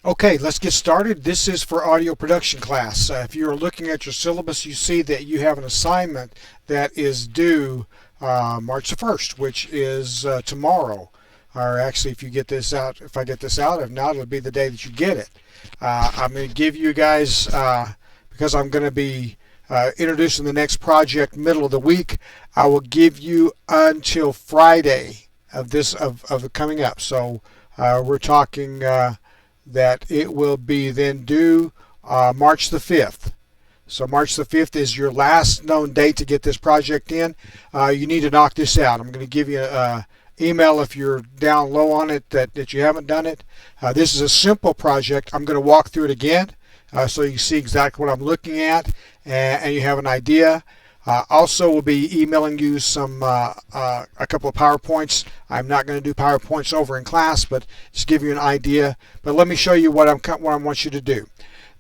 Okay, let's get started. This is for audio production class. If you're looking at your syllabus, you see that you have an assignment that is due March the 1st, which is tomorrow. Or actually, if you get this out, if I get this out, if not, it'll be the day that you get it. I'm going to give you guys, because I'm going to be introducing the next project middle of the week, I will give you until Friday of this of coming up. So we're talking that it will be then due March the 5th. So March the 5th is your last known date to get this project in. You need to knock this out. I'm going to give you an email if you're down low on it that you haven't done it. This is a simple project. I'm going to walk through it again so you see exactly what I'm looking at and you have an idea. Also, we'll be emailing you a couple of PowerPoints. I'm not going to do PowerPoints over in class, but just give you an idea. But let me show you what I want you to do.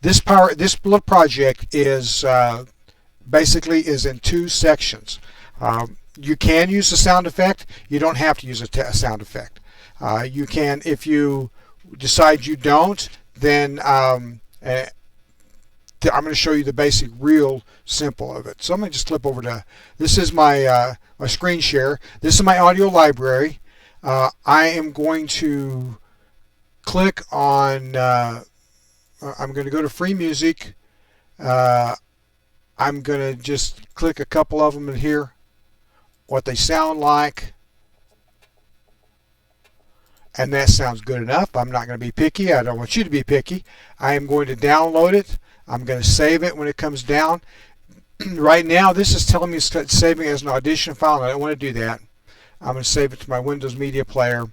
This little project is basically is in two sections. You can use a sound effect. You don't have to use a sound effect. You can, if you decide you don't, then I'm going to show you the basic, real simple of it. So I'm going to just flip over to, this is my screen share. This is my audio library. I am going to click on, I'm going to go to free music. I'm going to just click a couple of them in here, what they sound like. And that sounds good enough. I'm not going to be picky. I don't want you to be picky. I am going to download it. I'm going to save it when it comes down. Right now, this is telling me it's saving as an audition file, and I don't want to do that. I'm going to save it to my Windows Media Player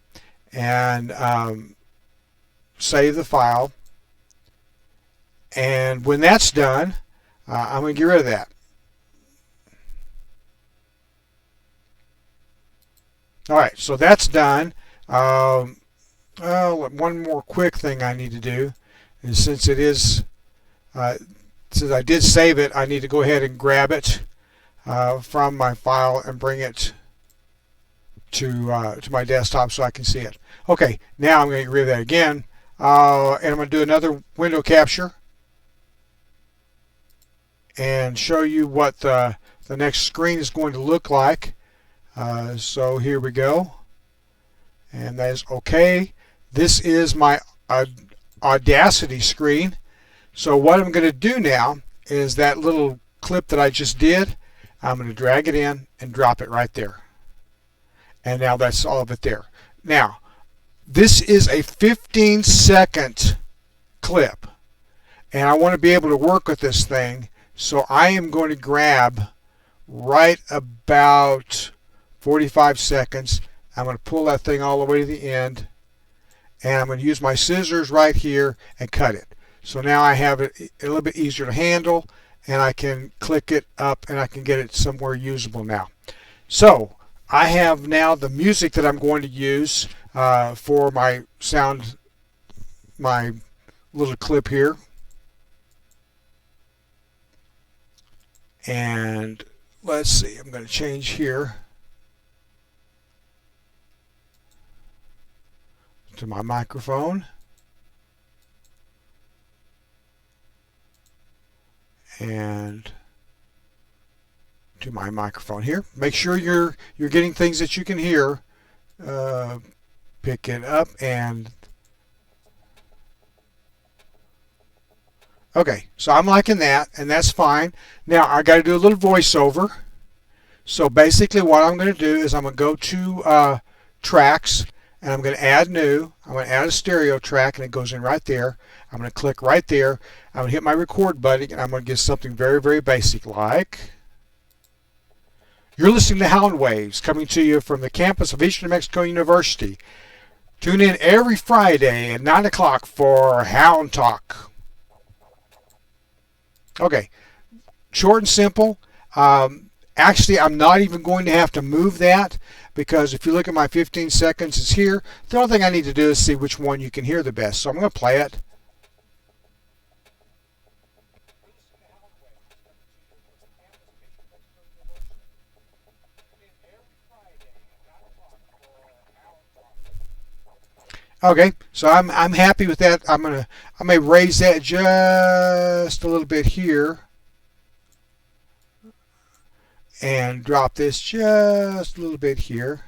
and save the file. And when that's done, I'm going to get rid of that. All right, so that's done. One more quick thing I need to do is since I did save it, I need to go ahead and grab it from my file and bring it to my desktop so I can see it. Okay, now I'm going to get rid of that again, and I'm going to do another window capture and show you what the next screen is going to look like. So here we go, and that is okay. This is my Audacity screen. So what I'm going to do now is that little clip that I just did, I'm going to drag it in and drop it right there. And now that's all of it there. Now, this is a 15-second clip, and I want to be able to work with this thing, so I am going to grab right about 45 seconds. I'm going to pull that thing all the way to the end, and I'm going to use my scissors right here and cut it. So now I have it a little bit easier to handle, and I can click it up and I can get it somewhere usable now. So I have now the music that I'm going to use for my sound, my little clip here. And let's see, I'm going to change here to my microphone. And to my microphone here. Make sure you're getting things that you can hear. Pick it up and okay. So I'm liking that, and that's fine. Now I got to do a little voiceover. So basically, what I'm going to do is I'm going to go to tracks, and I'm going to add new. I'm going to add a stereo track, and it goes in right there. I'm going to click right there. I'm going to hit my record button, and I'm going to get something very, very basic like, you're listening to Hound Waves, coming to you from the campus of Eastern New Mexico University. Tune in every Friday at 9 o'clock for Hound Talk. Okay, short and simple. Actually, I'm not even going to have to move that because if you look at my 15 seconds, it's here. The only thing I need to do is see which one you can hear the best. So I'm going to play it. Okay, so I'm happy with that. I may raise that just a little bit here and drop this just a little bit here.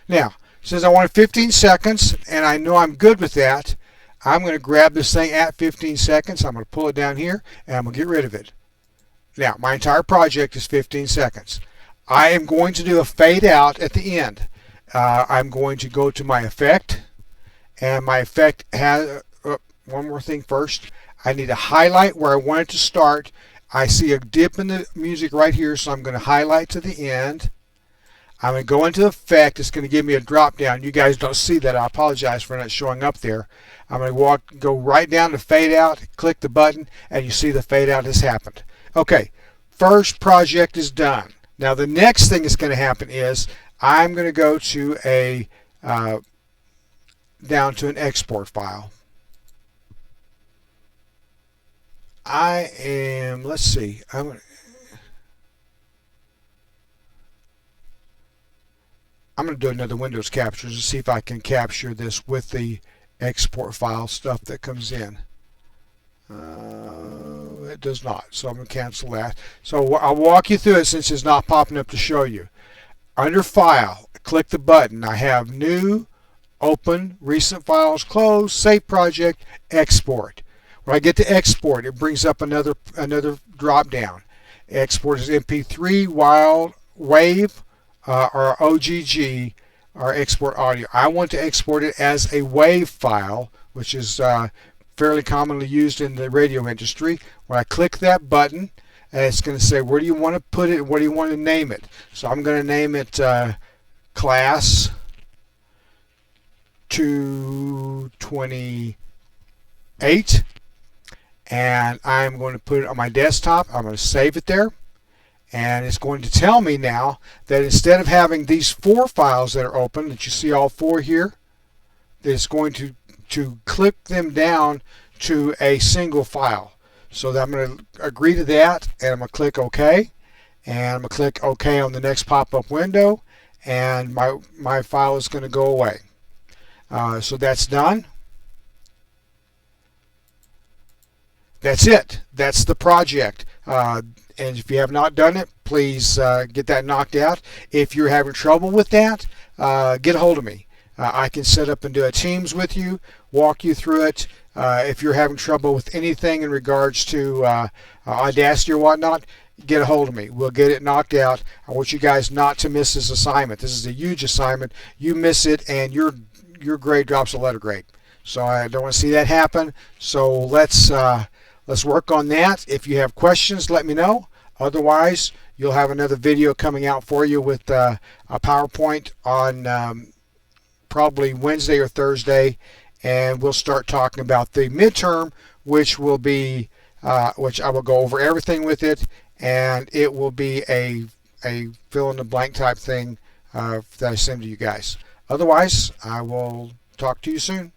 Now, since I wanted 15 seconds and I know I'm good with that, I'm going to grab this thing at 15 seconds. I'm going to pull it down here and I'm going to get rid of it. Now, my entire project is 15 seconds. I am going to do a fade out at the end. I'm going to go to my effect, and my effect has one more thing first. I need to highlight where I want it to start. I see a dip in the music right here, so I'm going to highlight to the end. I'm going to go into effect. It's going to give me a drop down. You guys don't see that. I apologize for not showing up there. I'm going to go right down to fade out, click the button, and you see the fade out has happened. Okay, first project is done. Now the next thing that's going to happen is I'm going to go to a down to an export file. Let's see, I'm going to do another Windows capture to see if I can capture this with the export file stuff that comes in. It does not, so I'm going to cancel that. So I'll walk you through it since it's not popping up to show you. Under File, click the button. I have New, Open, Recent Files, Close, Save Project, Export. When I get to Export, it brings up another drop down. Export is MP3, WAV, or OGG, or export audio. I want to export it as a WAV file, which is fairly commonly used in the radio industry. When I click that button, it's going to say, where do you want to put it? What do you want to name it? So I'm going to name it Class 228, and I'm going to put it on my desktop. I'm going to save it there, and it's going to tell me now that instead of having these 4 files that are open, that you see all 4 here, that it's going to click them down to a single file. So that I'm going to agree to that, and I'm going to click OK, and I'm going to click OK on the next pop-up window, and my file is going to go away. So that's done. That's it. That's the project. And if you have not done it, please get that knocked out. If you're having trouble with that, get a hold of me. I can set up and do a Teams with you, walk you through it. If you're having trouble with anything in regards to Audacity or whatnot, get a hold of me. We'll get it knocked out. I want you guys not to miss this assignment. This is a huge assignment. You miss it and your grade drops a letter grade. So I don't want to see that happen. So let's work on that. If you have questions, let me know. Otherwise, you'll have another video coming out for you with a PowerPoint on probably Wednesday or Thursday, and we'll start talking about the midterm, which will be which I will go over everything with it, and it will be a fill in the blank type thing that I send to you guys. Otherwise, I will talk to you soon.